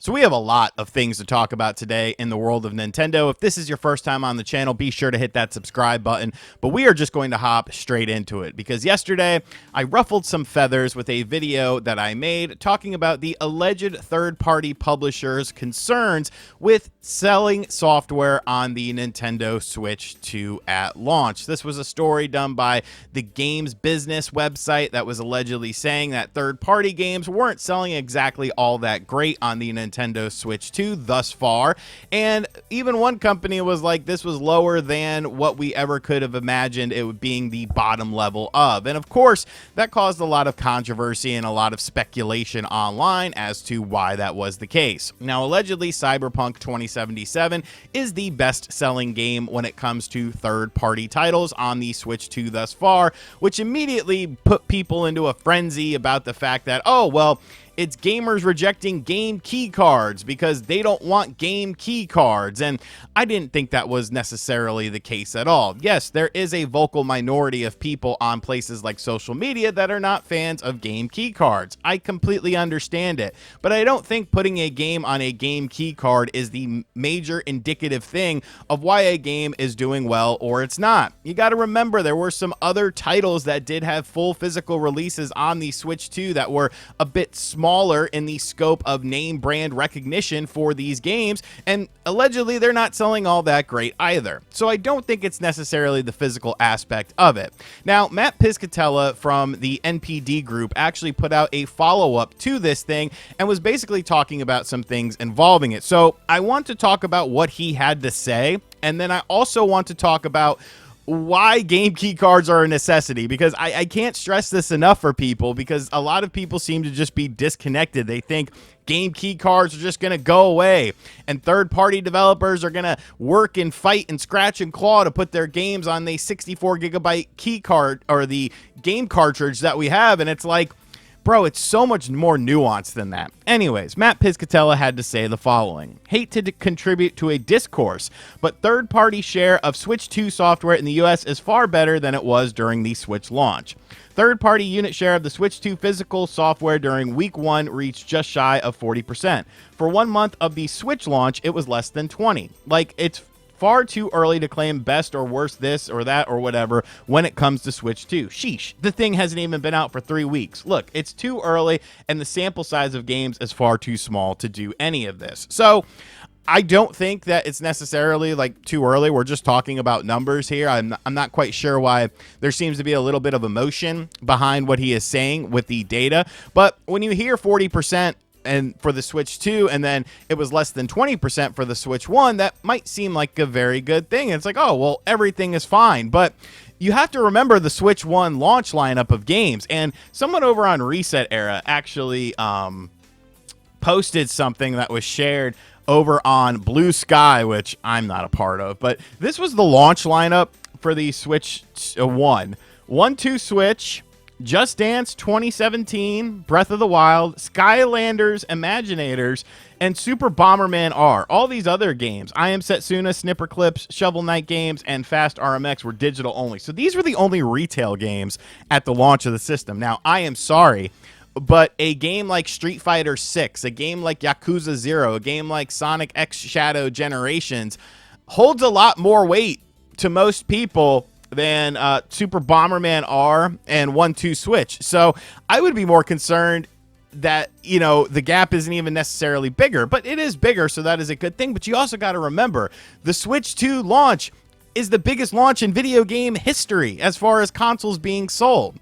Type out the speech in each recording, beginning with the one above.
So we have a lot of things to talk about today in the world of Nintendo. If this is your first time on the channel, be sure to hit that subscribe button. But we are just going to hop straight into it because yesterday I ruffled some feathers with a video that I made talking about the alleged third-party publishers' concerns with selling software on the Nintendo Switch 2 at launch. This was a story done by the Games Business website that was allegedly saying that third-party games weren't selling exactly all that great on the Nintendo Switch 2 thus far, and even one company was like this was lower than what we ever could have imagined it would being the bottom level of. And of course that caused a lot of controversy and a lot of speculation online as to why that was the case. Now allegedly Cyberpunk 2077 is the best selling game when it comes to third-party titles on the Switch 2 thus far, which immediately put people into a frenzy about the fact that, oh well, it's gamers rejecting game key cards because they don't want game key cards. And I didn't think that was necessarily the case at all. Yes, there is a vocal minority of people on places like social media that are not fans of game key cards. I completely understand it, but I don't think putting a game on a game key card is the major indicative thing of why a game is doing well or it's not. You got to remember there were some other titles that did have full physical releases on the Switch 2 that were a bit smaller in the scope of name brand recognition for these games, and allegedly they're not selling all that great either. So I don't think it's necessarily the physical aspect of it. Now, Matt Piscatella from the NPD group actually put out a follow-up to this thing and was basically talking about some things involving it. So I want to talk about what he had to say, and then I also want to talk about why game key cards are a necessity, because I can't stress this enough for people, because a lot of people seem to just be disconnected. They think game key cards are just going to go away and third-party developers are going to work and fight and scratch and claw to put their games on the 64 gigabyte key card or the game cartridge that we have. And it's like, bro, it's so much more nuanced than that. Anyways, Matt Piscatella had to say the following. Hate to contribute to a discourse, but third-party share of Switch 2 software in the US is far better than it was during the Switch launch. Third-party unit share of the Switch 2 physical software during week 1 reached just shy of 40%. For 1 month of the Switch launch, it was less than 20. Like, it's far too early to claim best or worst this or that or whatever when it comes to Switch 2. Sheesh, the thing hasn't even been out for 3 weeks. Look, it's too early and the sample size of games is far too small to do any of this. So I don't think that it's necessarily like too early. We're just talking about numbers here. I'm not quite sure why there seems to be a little bit of emotion behind what he is saying with the data. But when you hear 40% and for the Switch 2, and then it was less than 20% for the Switch 1, that might seem like a very good thing. It's like, oh, well, everything is fine. But you have to remember the Switch 1 launch lineup of games. And someone over on Reset Era actually posted something that was shared over on Blue Sky, which I'm not a part of. But this was the launch lineup for the Switch 1. 1-2 Switch, Just Dance 2017, Breath of the Wild, Skylanders Imaginators, and Super Bomberman R. All these other games, I Am Setsuna, Snipper Clips, Shovel Knight games, and Fast RMX were digital only. So these were the only retail games at the launch of the system. Now, I am sorry, but a game like Street Fighter 6, a game like Yakuza 0, a game like Sonic X Shadow Generations holds a lot more weight to most people than Super Bomberman R and 1-2 Switch. So I would be more concerned that, you know, the gap isn't even necessarily bigger, but it is bigger, so that is a good thing. But you also got to remember, the Switch 2 launch is the biggest launch in video game history as far as consoles being sold.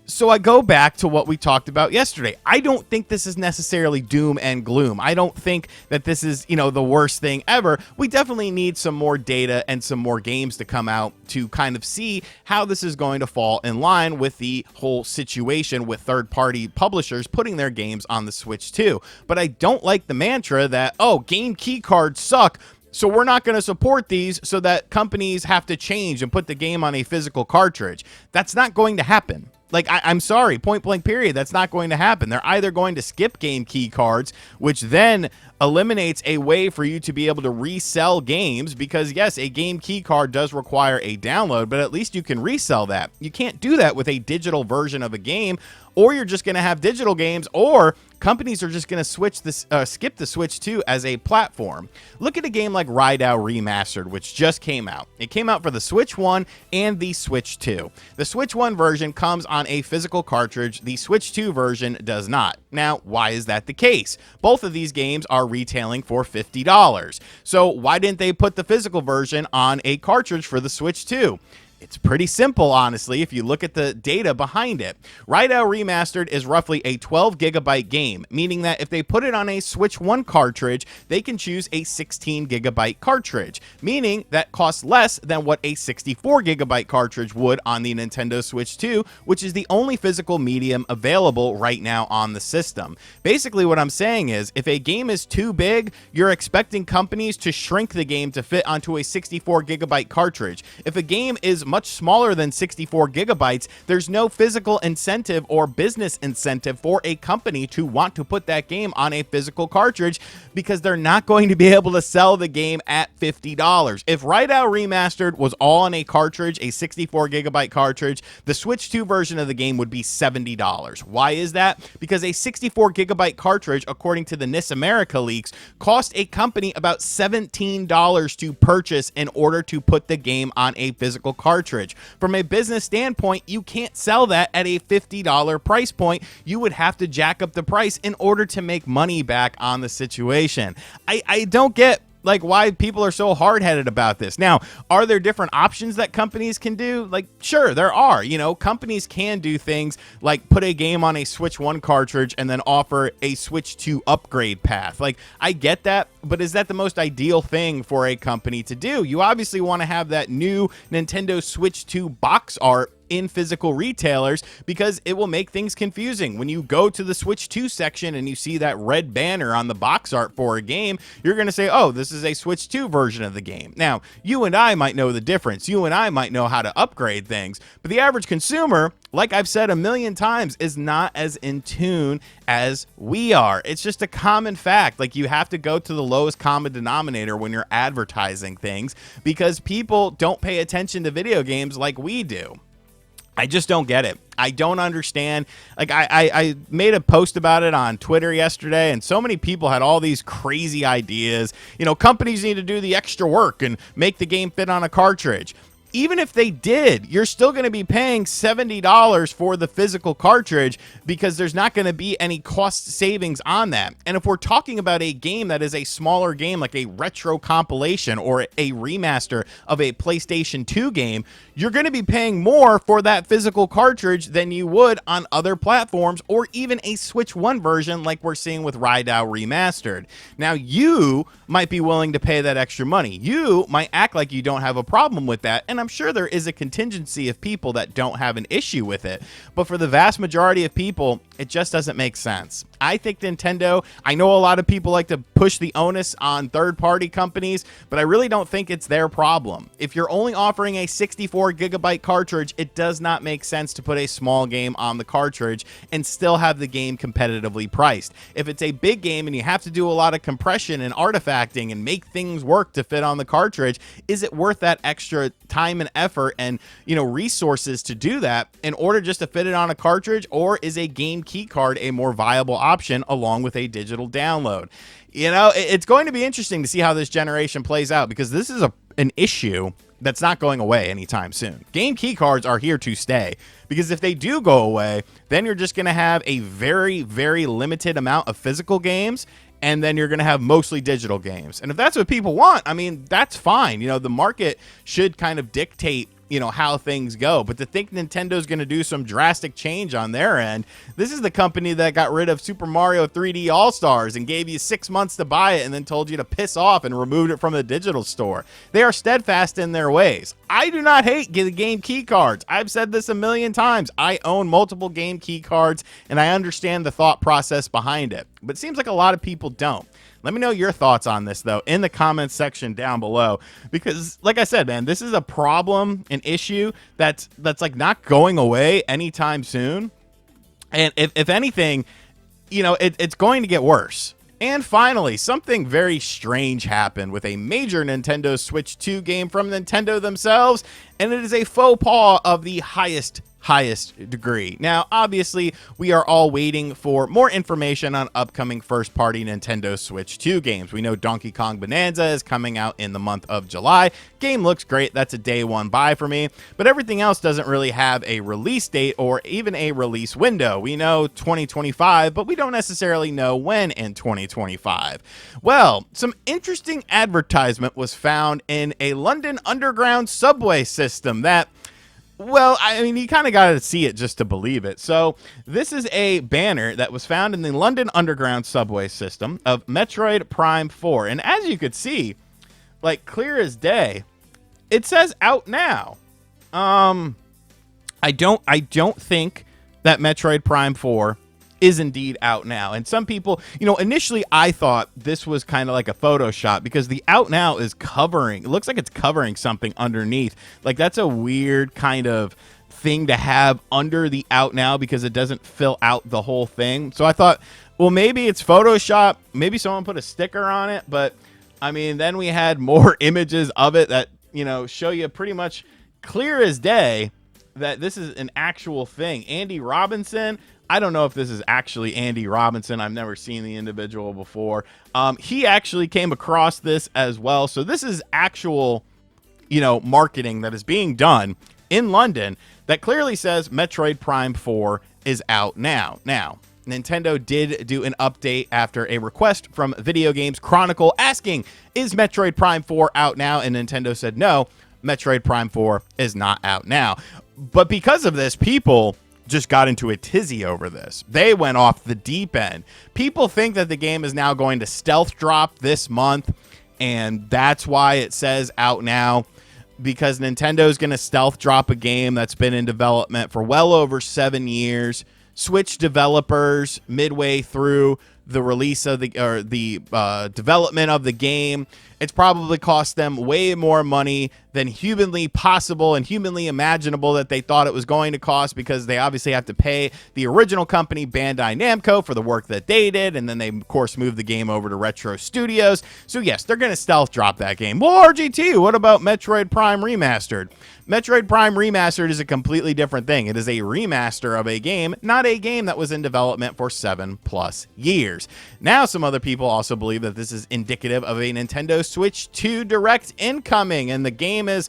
So I go back to what we talked about yesterday. I don't think this is necessarily doom and gloom. I don't think that this is, you know, the worst thing ever. We definitely need some more data and some more games to come out to kind of see how this is going to fall in line with the whole situation with third-party publishers putting their games on the Switch 2. But I don't like the mantra that, oh, game key cards suck, so we're not going to support these so that companies have to change and put the game on a physical cartridge. That's not going to happen. Like, I'm sorry, point blank period. That's not going to happen. They're either going to skip game key cards, which then eliminates a way for you to be able to resell games, because yes, a game key card does require a download, but at least you can resell that. You can't do that with a digital version of a game, or you're just going to have digital games, or companies are just going to skip the Switch 2 as a platform. Look at a game like Rydell Remastered, which just came out. It came out for the Switch 1 and the Switch 2. The Switch 1 version comes on a physical cartridge. The Switch 2 version does not. Now, why is that the case? Both of these games are retailing for $50. So why didn't they put the physical version on a cartridge for the Switch 2? It's pretty simple, honestly, if you look at the data behind it. Rydell Remastered is roughly a 12 gigabyte game, meaning that if they put it on a Switch 1 cartridge, they can choose a 16 gigabyte cartridge, meaning that costs less than what a 64 gigabyte cartridge would on the Nintendo Switch 2, which is the only physical medium available right now on the system. Basically, what I'm saying is, if a game is too big, you're expecting companies to shrink the game to fit onto a 64 gigabyte cartridge. If a game is much smaller than 64 gigabytes, there's no physical incentive or business incentive for a company to want to put that game on a physical cartridge, because they're not going to be able to sell the game at $50. If Rydell Remastered was all on a cartridge, a 64 gigabyte cartridge, the Switch 2 version of the game would be $70. Why is that? Because a 64 gigabyte cartridge, according to the NIS America leaks, cost a company about $17 to purchase in order to put the game on a physical cartridge. From a business standpoint, you can't sell that at a $50 price point. You would have to jack up the price in order to make money back on the situation. I don't get like why people are so hard-headed about this. Now, are there different options that companies can do? Like, sure, there are. You know, companies can do things like put a game on a Switch 1 cartridge and then offer a Switch 2 upgrade path. Like, I get that, but is that the most ideal thing for a company to do? You obviously want to have that new Nintendo Switch 2 box art in physical retailers, because it will make things confusing. When you go to the Switch 2 section and you see that red banner on the box art for a game, you're going to say, oh, this is a Switch 2 version of the game. Now, you and I might know the difference. You and I might know how to upgrade things, but the average consumer, like I've said a million times, is not as in tune as we are. It's just a common fact. Like, you have to go to the lowest common denominator when you're advertising things, because people don't pay attention to video games like we do. I just don't get it. I don't understand. Like, I made a post about it on Twitter yesterday, and so many people had all these crazy ideas. You know, companies need to do the extra work and make the game fit on a cartridge. Even if they did, you're still going to be paying $70 for the physical cartridge, because there's not going to be any cost savings on that. And if we're talking about a game that is a smaller game, like a retro compilation or a remaster of a PlayStation 2 game, you're going to be paying more for that physical cartridge than you would on other platforms, or even a Switch 1 version like we're seeing with Rydell Remastered. Now, you might be willing to pay that extra money. You might act like you don't have a problem with that, and I'm sure there is a contingency of people that don't have an issue with it. But for the vast majority of people, it just doesn't make sense. I think Nintendo, I know a lot of people like to push the onus on third-party companies, but I really don't think it's their problem. If you're only offering a 64 gigabyte cartridge, it does not make sense to put a small game on the cartridge and still have the game competitively priced. If it's a big game and you have to do a lot of compression and artifacting and make things work to fit on the cartridge, is it worth that extra time and effort and, you know, resources to do that in order just to fit it on a cartridge? Or is a game key card a more viable option along with a digital download? You know, it's going to be interesting to see how this generation plays out, because this is an issue that's not going away anytime soon. Game key cards are here to stay, because if they do go away, then you're just going to have a very, very limited amount of physical games, and then you're going to have mostly digital games. And if that's what people want, I mean, that's fine. You know, the market should kind of dictate, you know, how things go. But to think Nintendo's going to do some drastic change on their end, this is the company that got rid of Super Mario 3D All-Stars and gave you 6 months to buy it and then told you to piss off and removed it from the digital store. They are steadfast in their ways. I do not hate the game key cards. I've said this a million times. I own multiple game key cards, and I understand the thought process behind it. But it seems like a lot of people don't. Let me know your thoughts on this, though, in the comments section down below, because like I said, man, this is a problem, an issue that's like not going away anytime soon. And if anything, you know, it's going to get worse. And finally, something very strange happened with a major Nintendo Switch 2 game from Nintendo themselves, and it is a faux pas of the highest degree. Now, obviously, we are all waiting for more information on upcoming first-party Nintendo Switch 2 games. We know Donkey Kong Bonanza is coming out in the month of July. Game looks great. That's a day one buy for me. But everything else doesn't really have a release date or even a release window. We know 2025, but we don't necessarily know when in 2025. Well, some interesting advertisement was found in a London Underground subway system that, well, I mean, you kind of got to see it just to believe it. So this is a banner that was found in the London Underground subway system of Metroid Prime 4. And as you could see, like clear as day, it says out now. I don't think that Metroid Prime 4 is indeed out now. And some people, you know, initially I thought this was kind of like a Photoshop because the out now is covering, it looks like it's covering something underneath. Like that's a weird kind of thing to have under the out now because it doesn't fill out the whole thing. So I thought, well, maybe it's Photoshop, maybe someone put a sticker on it, but I mean, then we had more images of it that, you know, show you pretty much clear as day that this is an actual thing. Andy Robinson, I don't know if this is actually Andy Robinson. I've never seen the individual before. He actually came across this as well. So this is actual, you know, marketing that is being done in London that clearly says Metroid Prime 4 is out now. Now, Nintendo did do an update after a request from Video Games Chronicle asking, is Metroid Prime 4 out now? And Nintendo said, no, Metroid Prime 4 is not out now. But because of this, people just got into a tizzy over this. They went off the deep end. People think that the game is now going to stealth drop this month, and that's why it says out now, because Nintendo's going to stealth drop a game that's been in development for well over 7 years. Switch developers midway through the release of the development of the game, it's probably cost them way more money than humanly possible and humanly imaginable that they thought it was going to cost, because they obviously have to pay the original company Bandai Namco for the work that they did, and then they of course moved the game over to Retro Studios. So yes, they're going to stealth drop that game. Well, RGT, what about Metroid Prime Remastered? Metroid Prime Remastered is a completely different thing. It is a remaster of a game, not a game that was in development for 7+ years. Now, some other people also believe that this is indicative of a Nintendo Switch 2 Direct incoming, and the game is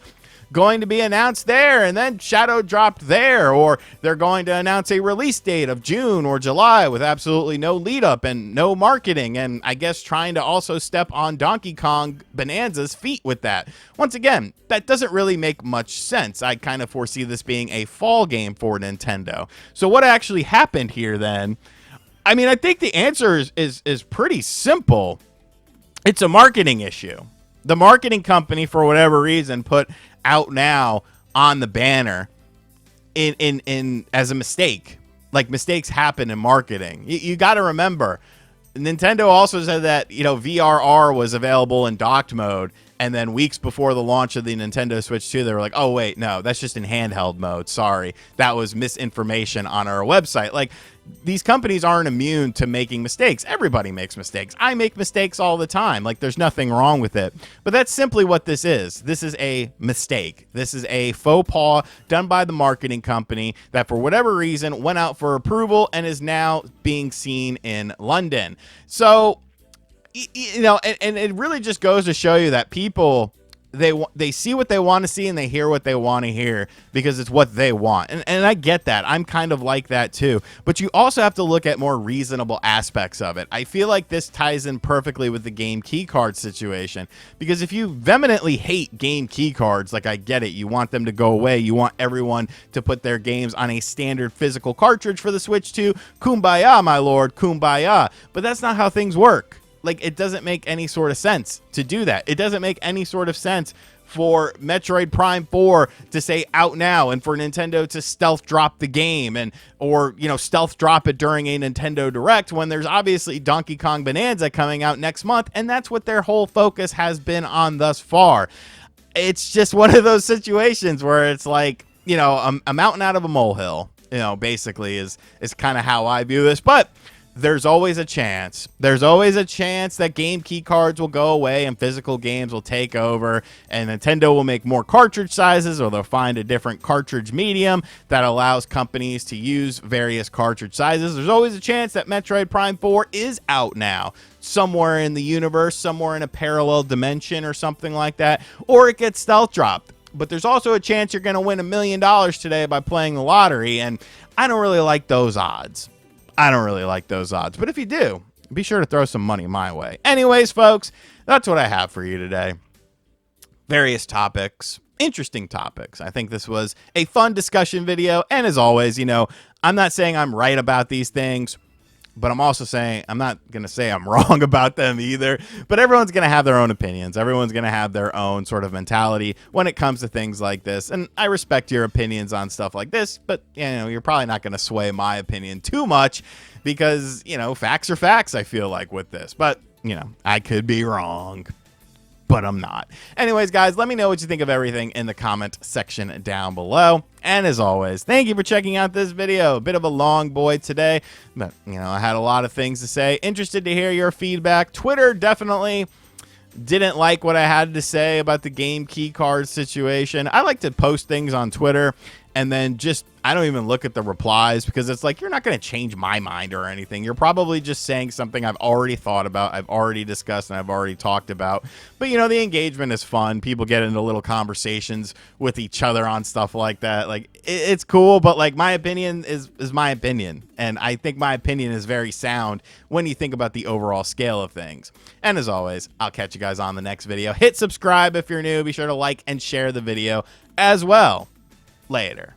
going to be announced there and then shadow dropped there, or they're going to announce a release date of June or July with absolutely no lead up and no marketing, and I guess trying to also step on Donkey Kong Bonanza's feet with that. Once again, that doesn't really make much sense. I kind of foresee this being a fall game for Nintendo. So what actually happened here then? I mean, I think the answer is pretty simple. It's a marketing issue. The marketing company, for whatever reason, put out now on the banner in as a mistake. Like, mistakes happen in marketing. You got to remember, Nintendo also said that, you know, VRR was available in docked mode, and then weeks before the launch of the Nintendo Switch 2, they were like, oh, wait, no, that's just in handheld mode. Sorry, that was misinformation on our website. Like, these companies aren't immune to making mistakes. Everybody makes mistakes. I make mistakes all the time. Like, there's nothing wrong with it. But that's simply what this is. This is a mistake. This is a faux pas done by the marketing company that, for whatever reason, went out for approval and is now being seen in London. So, you know, and it really just goes to show you that people, they see what they want to see and they hear what they want to hear because it's what they want. And I get that. I'm kind of like that too. But you also have to look at more reasonable aspects of it. I feel like this ties in perfectly with the game key card situation, because if you vehemently hate game key cards, like, I get it, you want them to go away, you want everyone to put their games on a standard physical cartridge for the Switch 2, kumbaya, my lord, kumbaya. But that's not how things work. Like, it doesn't make any sort of sense to do that. It doesn't make any sort of sense for Metroid Prime 4 to say out now, and for Nintendo to stealth drop the game, and or stealth drop it during a Nintendo Direct, when there's obviously Donkey Kong Bonanza coming out next month, and that's what their whole focus has been on thus far. It's just one of those situations where it's like, a mountain out of a molehill, basically is kind of how I view this. But there's always a chance. There's always a chance that game key cards will go away and physical games will take over, and Nintendo will make more cartridge sizes, or they'll find a different cartridge medium that allows companies to use various cartridge sizes. There's always a chance that Metroid Prime 4 is out now, somewhere in the universe, somewhere in a parallel dimension or something like that, or it gets stealth dropped. But there's also a chance you're going to win $1 million today by playing the lottery, and I don't really like those odds. But if you do, be sure to throw some money my way. Anyways, folks, that's what I have for you today. Various topics, interesting topics. I think this was a fun discussion video. And as always, I'm not saying I'm right about these things, but I'm also saying I'm not going to say I'm wrong about them either. But everyone's going to have their own opinions. Everyone's going to have their own sort of mentality when it comes to things like this. And I respect your opinions on stuff like this, but you're probably not going to sway my opinion too much because, facts are facts, I feel like, with this. But, I could be wrong, but I'm not. Anyways, guys, let me know what you think of everything in the comment section down below. And as always, thank you for checking out this video. A bit of a long boy today, but, I had a lot of things to say. Interested to hear your feedback. Twitter definitely didn't like what I had to say about the game key card situation. I like to post things on Twitter and then I don't even look at the replies, because it's like, you're not going to change my mind or anything. You're probably just saying something I've already thought about, I've already discussed, and I've already talked about. But, the engagement is fun. People get into little conversations with each other on stuff like that. Like, it's cool, but, like, my opinion is my opinion. And I think my opinion is very sound when you think about the overall scale of things. And as always, I'll catch you guys on the next video. Hit subscribe if you're new. Be sure to like and share the video as well. Later.